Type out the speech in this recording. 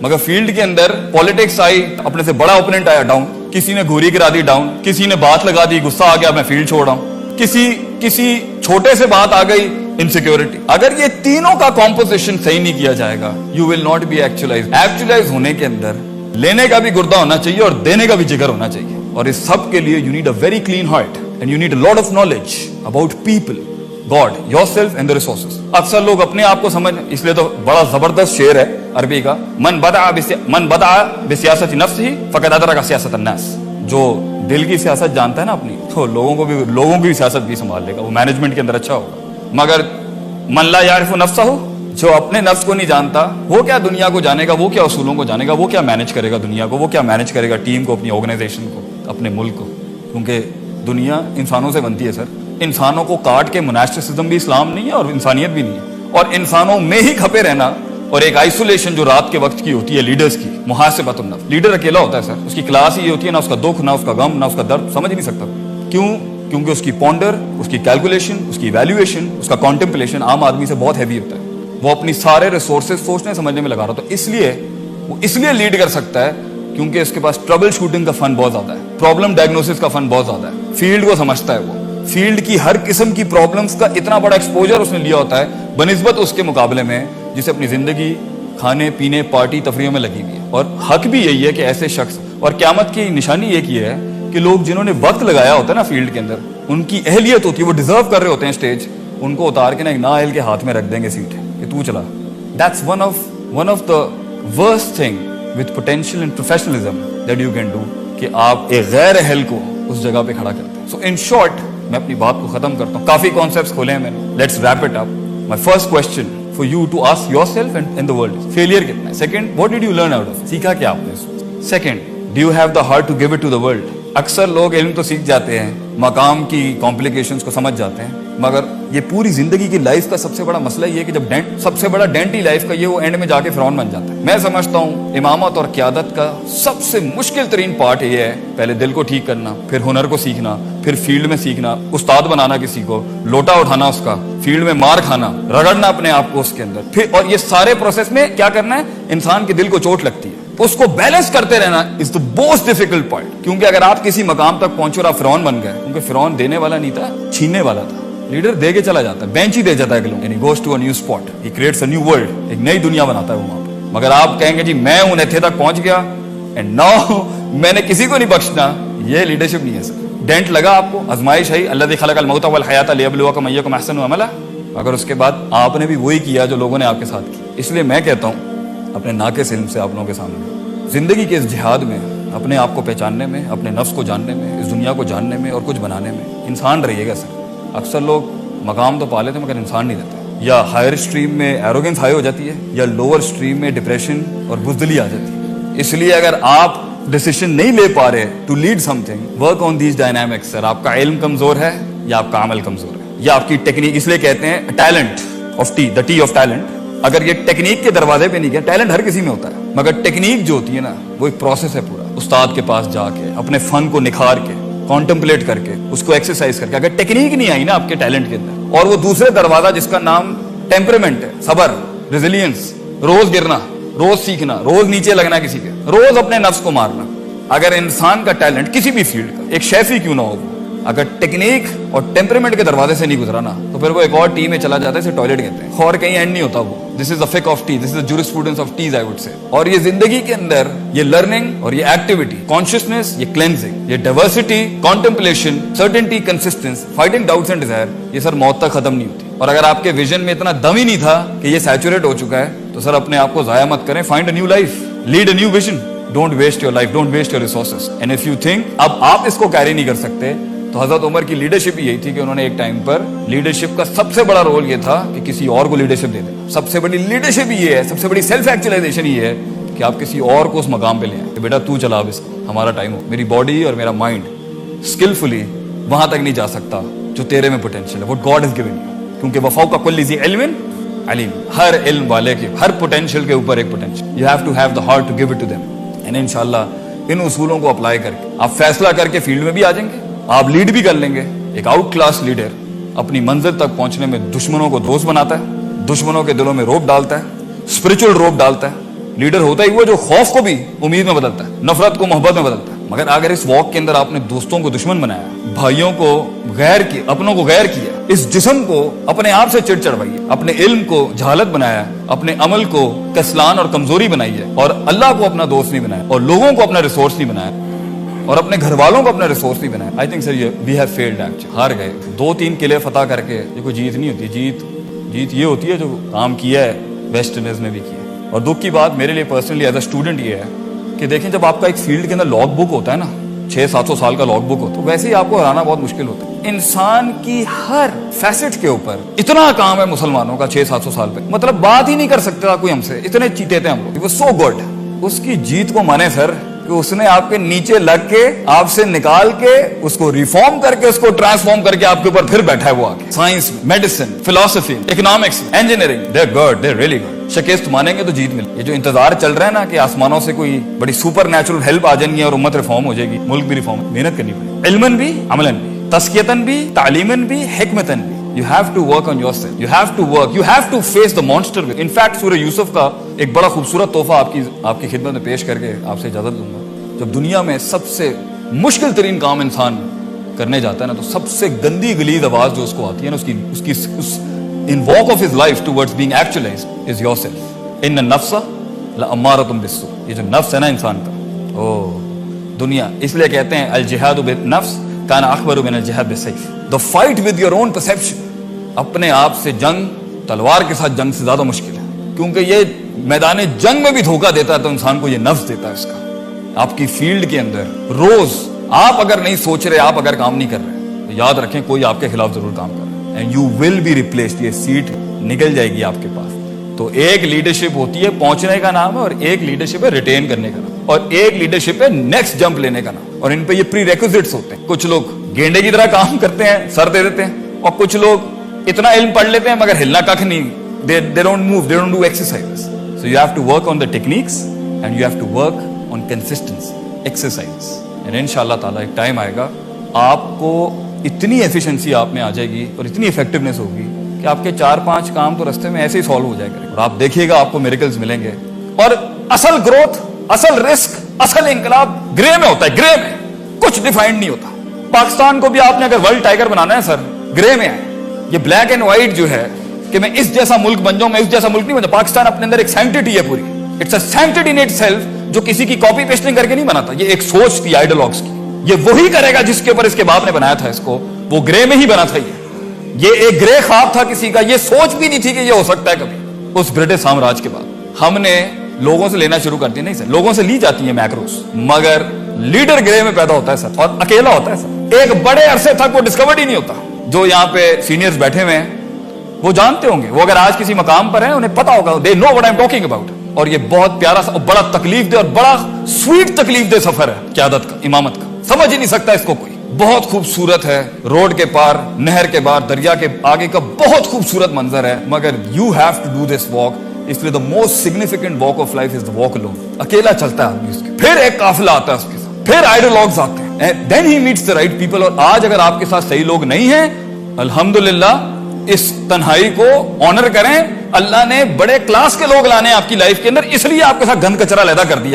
मगर फील्ड के अंदर पॉलिटिक्स आई, अपने से बड़ा ओपोनेंट आया डाउन, किसी ने घूरी गिरा दी डाउन, किसी ने बात लगा दी, गुस्सा आ गया मैं फील्ड छोड़ रहा हूं, किसी छोटे से बात आ गई इनसिक्योरिटी। अगर ये तीनों का कॉम्पोजिशन सही नहीं किया जाएगा, you will not be actualise. Actualise होने के अंदर लेने का भी गुर्दा होना चाहिए और देने का भी जिगर होना चाहिए, और इस सब के लिए you need a very clean heart and you need a lot of knowledge about people, God, yourself and the resources. अक्सर लोग अपने आप को समझ, इसलिए तो बड़ा जबरदस्त शेर है अरबी का, मन बदा बिसियासत नफ्सिही फक़द अदरक सियासत अन्नास। जो दिल की सियासत जानता है ना अपनी, तो लोगों की भी सियासत भी संभाल लेगा, वो मैनेजमेंट के अंदर अच्छा होगा। मगर मन ला यारिफु नफ्सहू, जो अपने नफ्स को नहीं जानता, वो क्या दुनिया को जानेगा, वो क्या उसूलों को जानेगा, वो क्या मैनेज करेगा दुनिया को, वो क्या मैनेज करेगा टीम को, अपनी ऑर्गेनाइजेशन को, अपने मुल्क को। क्योंकि दुनिया इंसानों से बनती है सर। इंसानों को काट के मोनास्टिसिज्म भी इस्लाम नहीं है और इंसानियत भी नहीं है, और इंसानों में ही खपे रहना और एक आइसोलेशन जो रात के वक्त की होती है लीडर्स की, मुहासिबतुन नफ्स। लीडर अकेला होता है सर, उसकी क्लास ही होती है, ना उसका दुख, ना उसका गम, ना उसका दर्द समझ नहीं सकता। क्यों? क्योंकि उसकी पॉन्डर, उसकी कैलकुलेशन, उसकी इवैल्यूएशन, उसका कॉन्टेम्पलेशन आम आदमी से बहुत हैवी होता है। वो अपनी सारे रिसोर्सेज सोचने समझने में लगा रहा, तो इसलिए लीड कर सकता है क्योंकि उसके पास ट्रबल शूटिंग का फन बहुत ज्यादा है, प्रॉब्लम डायग्नोसिस का फन बहुत ज्यादा है, फील्ड को समझता है। वो फील्ड की हर किस्म की प्रॉब्लम्स का इतना बड़ा एक्सपोजर उसने लिया होता है बनिस्बत उसके मुकाबले में जिसे अपनी जिंदगी खाने पीने पार्टी तफरीह में लगी हुई है। और हक भी यही है कि ऐसे शख्स, और क़यामत की निशानी एक ही है कि लोग जिन्होंने वक्त लगाया होता है ना फील्ड के अंदर, उनकी अहलियत होती है, वो डिजर्व कर रहे होते हैं स्टेज, उनको उतार के ना एक नाअहल के हाथ में रख देंगे सीट कि तू चला। That's one of the worst thing with potential and professionalism that you can do, कि आप एक गैर अहल को उस जगह पे खड़ा करते हैं। सो इन शॉर्ट, मैं अपनी बात को खत्म करता हूँ, काफी कॉन्सेप्ट्स खोले हैं मैंने, let's wrap it up. My first question for you to ask yourself and in the world, failure कितना है? Second, what did you learn out of, सीखा क्या आपने? Second, do you have the heart to give it to the world? अक्सर लोग इल्म तो सीख जाते हैं, मकाम की कॉम्प्लिकेशंस को समझ जाते हैं, मगर ये पूरी जिंदगी की लाइफ का सबसे बड़ा मसला ये है कि जब सबसे बड़ा डेंट ही लाइफ का ये, वो एंड में जाके फिरौन बन जाता है। मैं समझता हूँ इमामत और क़यादत का सबसे मुश्किल तरीन पार्ट ये है, पहले दिल को ठीक करना, फिर हुनर को सीखना, फिर फील्ड में सीखना, उस्ताद बनाना किसी को, लोटा उठाना उसका, फील्ड में मार खाना, रगड़ना अपने आप को उसके अंदर, फिर और ये सारे प्रोसेस में क्या करना है, इंसान के दिल को चोट लगती है, उसको बैलेंस करते रहना is the most difficult point. क्योंकि अगर आप किसी मकाम तक पहुंचे और आप फिरौन बन गए, क्योंकि फिरौन देने वाला नहीं था, छीनने वाला था। लीडर दे के चला जाता है, बेंच ही दे जाता है कि लोग, goes to a new spot, he creates a new world, एक नई दुनिया बनाता है वो वहां पे। मगर आप कहेंगे जी मैं उन एथे तक पहुंच गया एंड नाउ मैंने किसी को नहीं बख्शना, ये लीडरशिप नहीं है सर। डेंट लगा आपको, आजमाइश है, अल्लाज़ी खलक़ल मौत वल हयात लियब्लुवकुम अय्युकुम अहसनु अमला, अगर उसके बाद आपने भी वही किया जो लोगों ने आपके साथ किया। इसलिए मैं कहता हूँ अपने नाक़िस इल्म से आप लोगों के सामने, जिंदगी के इस जिहाद में, अपने आप को पहचानने में, अपने नफ्स को जानने में, इस दुनिया को जानने में और कुछ बनाने में इंसान रहिएगा सर। अक्सर लोग मकाम तो पा लेते मगर इंसान नहीं रहते, या हायर स्ट्रीम में एरोगेंस हाई हो जाती है, या लोअर स्ट्रीम में डिप्रेशन और बुज़दिली आ जाती है। इसलिए अगर आप डिसीजन नहीं ले पा रहे to lead something, work on these dynamics sir. आपका इल्म कमजोर है या आपका अमल कमजोर है, या आपकी टेक्निक, इसलिए कहते हैं talent of T, the T of talent. अगर ये टेक्निक के दरवाजे पे नहीं गया, टैलेंट हर किसी में होता है, मगर टेक्निक जो होती है ना, वो एक प्रोसेस है पूरा, उस्ताद के पास जाके अपने फन को निखार के, कॉन्टेम्पलेट करके, उसको एक्सरसाइज करके। अगर टेक्निक नहीं आई ना आपके टैलेंट के अंदर, और वो दूसरे दरवाजा जिसका नाम टेम्परामेंट है, सबर, रेजिलियंस, रोज गिरना, रोज सीखना, रोज नीचे लगना किसी के, रोज अपने नफ्स को मारना। अगर इंसान का टैलेंट किसी भी फील्ड का, एक शेफ ही क्यों ना हो, अगर टेक्निक और टेम्परामेंट के दरवाजे से नहीं गुजरा ना, तो फिर वो एक और टी में चला जाता है, इसे टॉयलेट कहते हैं, और कहीं एंड नहीं होता वो। दिस इज द फिक of tea, this is the jurisprudence of teas I would say. और ये जिंदगी के अंदर ये लर्निंग और ये एक्टिविटी, कॉन्शियसनेस, ये क्लेंजिंग, ये diversity, contemplation, certainty, consistence, fighting doubts and desire, ये सर मौत तक खत्म नहीं होती। और अगर आपके विजन में इतना दम ही नहीं था कि ये सैचुरेट हो चुका है, तो सर अपने आप को जाया मत करें, find a new life, lead a new vision, don't waste your life, don't waste your resources. And if you think अब आप इसको कैरी नहीं कर सकते, तो हजरत उमर की लीडरशिप यही थी कि उन्होंने एक टाइम पर, लीडरशिप का सबसे बड़ा रोल ये था कि किसी और को लीडरशिप दे देना। सबसे बड़ी लीडरशिप ये है, सबसे बड़ी सेल्फ एक्चुअलाइजेशन ये है कि आप किसी और को उस मकाम पे ले आए, बेटा तू चला अब इसको, हमारा टाइम हो। मेरी बॉडी और मेरा माइंड स्किलफुली वहां तक नहीं जा सकता जो तेरे में पोटेंशियल है, what God has given you. क्योंकि वफौका कुल्ली ज़ी इल्मिन अलीम, हर इल्म वाले के, हर पोटेंशियल के ऊपर एक potential, you have to have the heart to give it to them. And इंशाल्लाह इन उसूलों को अप्लाई करके आप फैसला करके फील्ड में भी आ जाएंगे, आप लीड भी कर लेंगे। एक आउट क्लास लीडर अपनी मंजिल तक पहुंचने में दुश्मनों को दोस्त बनाता है, दुश्मनों के दिलों में रोब डालता है, स्पिरिचुअल रोब डालता है, लीडर होता ही वो जो खौफ को भी उम्मीद में बदलता है, नफरत को मोहब्बत में बदलता है। मगर अगर इस वॉक के अंदर आपने दोस्तों को दुश्मन बनाया, भाइयों को गैर किया, अपनों को गैर किया, इस जिस्म को अपने आप से चिढ़ चढ़वाई, अपने इल्म को जहालत बनाया, अपने अमल को कस्लान और कमजोरी बनाई है, और अल्लाह को अपना दोस्त नहीं बनाया, और लोगों को अपना रिसोर्स नहीं बनाया, और अपने घर वालों को अपना रिसोर्स नहीं बनाया, आई थिंक सर ये वी हैव फेल्ड एक्चुअली, हार गए। 2-3 किले फतह करके ये कोई जीत नहीं होती। जीत ये होती है जो काम किया है वेस्ट इंडीज ने भी किया। और दुख की बात मेरे लिए पर्सनली एज अ स्टूडेंट ये है कि देखें, जब आपका एक फील्ड के अंदर लॉग बुक होता है ना, 600-700 साल का लॉग बुक होता है, तो वैसे ही आपको हराना बहुत मुश्किल होता है। इंसान की हर फैसेट के ऊपर इतना काम है मुसलमानों का 600-700 साल पे, मतलब बात ही नहीं कर सकता कोई हमसे, इतने चीते थे हम लोग। वो सो गुड। उसकी जीत को माने सर कि उसने आपके नीचे लग के, आपसे निकाल के, उसको रिफॉर्म करके, उसको ट्रांसफॉर्म करके आपके ऊपर फिर बैठा है वो आके। Science, medicine, philosophy, economics, engineering, they are good, they are really good. शिकस्त मानेंगे तो जीत मिले। ये जो इंतजार चल रहा है ना कि आसमानों से कोई बड़ी सुपर नेचुरल हेल्प आ जाएंगी और उम्मत रिफॉर्म हो जाएगी, मुल्क भी रिफॉर्म, मेहनत करनी पड़ेगी, इल्मन भी, अमलन भी, तस्कियतन भी, तालीमन भी, हिकमतन भी। You have to work on yourself. You have to work. You have to face the monster with. In fact, सूरह यूसुफ का एक बड़ा खूबसूरत तोहफा आपकी खिदमत में पेश करके आपसे इजाजत लूंगा। जब दुनिया में सबसे मुश्किल तरीन काम इंसान करने जाता है ना, तो सबसे गंदी गलीज आवाज जो उसको आती है ना, उसकी in walk of his life towards being actualized is yourself. Inna nafsa la अम्मारतुम Bissu. ये जो नफ्स है ना इंसान का, दुनिया इसलिए कहते हैं अल जिहादु बिन नफ्स काना अकबरु मिन अल जिहाद बिसैफ। The fight with your own perception. अपने आप से जंग तलवार के साथ जंग से ज्यादा मुश्किल है, क्योंकि ये मैदान जंग में भी धोखा देता है तो इंसान को ये नफ्स देता है इसका। आपकी फील्ड के अंदर रोज आप अगर नहीं सोच रहे, आप अगर काम नहीं कर रहे, तो याद रखें कोई आपके खिलाफ जरूर काम कर रहा है, and you will be replaced. ये सीट निकल जाएगी आपके पास। तो एक लीडरशिप होती है पहुंचने का नाम है, और एक लीडरशिप है रिटेन करने का नाम, और एक लीडरशिप है नेक्स्ट जंप लेने का नाम। और इन पे ये प्री रेक्विजिट्स होते हैं। कुछ लोग गेंडे की तरह काम करते हैं, सर दे देते हैं, और कुछ लोग इतना इल्म पढ़ लेते हैं मगर हिलना कख नहीं, they don't move, they don't do exercises. So you have to work on the techniques and you have to work on consistency, exercise. And इंशाअल्लाह ताला एक टाइम आएगा आपको इतनी एफिशिएंसी आप में आ जाएगी और इतनी इफेक्टिवनेस होगी कि आपके 4-5 काम तो रास्ते में ऐसे ही सॉल्व हो जाएगा, और आप देखिएगा आपको मिरेकल्स मिलेंगे। और असल ग्रोथ, असल रिस्क, असल इंकलाब ग्रे में होता है, ग्रे में, कुछ डिफाइंड नहीं होता। पाकिस्तान को भी आपने अगर वर्ल्ड टाइगर बनाना है सर, ग्रे में है। ये ब्लैक एंड व्हाइट जो है कि मैं इस जैसा मुल्क बन जाऊं, मैं इस जैसा मुल्क नहीं बन जाऊं। पाकिस्तान अपने अंदर एक सैंक्टिटी है पूरी, it's a sanctity in itself, जो किसी की कॉपी पेस्टिंग करके नहीं बनाता। ये एक सोच थी आइडियोलॉग्स की, ये वही करेगा जिसके ऊपर इसके बाप ने बनाया था इसको, वो ग्रे में ही बना था। ये एक ग्रे ख्वाब था किसी का, ये सोच भी नहीं थी कि ये हो सकता है कभी। उस ब्रिटिश साम्राज्य के बाद हमने लोगों से लेना शुरू कर दिया। नहीं सर, लोगों से ली जाती है मैक्रोस, मगर लीडर ग्रे में पैदा होता है सर, और अकेला होता है सर। एक बड़े अरसे तक वो डिस्कवर्ड ही नहीं होता। जो यहाँ पे सीनियर्स बैठे हुए हैं वो जानते होंगे, वो अगर आज किसी मकाम पर हैं उन्हें पता होगा, they know what I am talking about. और ये बहुत प्यारा सा, बड़ा तकलीफ दे और बड़ा स्वीट तकलीफ दे सफर है क़यादत का, इमामत का। समझ ही नहीं सकता इसको कोई। बहुत खूबसूरत है, रोड के पार, नहर के पार, दरिया के आगे का बहुत खूबसूरत मंजर है, मगर you have to do this walk. इसलिए the most significant walk of life is the walk alone. अकेला चलता है आदमी उसके, फिर एक काफिला आता है उसके साथ, फिर आइडियोलॉग्स आते हैं, and then he meets the right people. और आज अगर आपके साथ सही लोग नहीं हैं, अल्हम्दुलिल्लाह इस तन्हाई को ऑनर करें। अल्लाह ने बड़े क्लास के लोग लाने आपकी लाइफ के अंदर, इसलिए आपके साथ गंद कचरा लैदा कर दिया।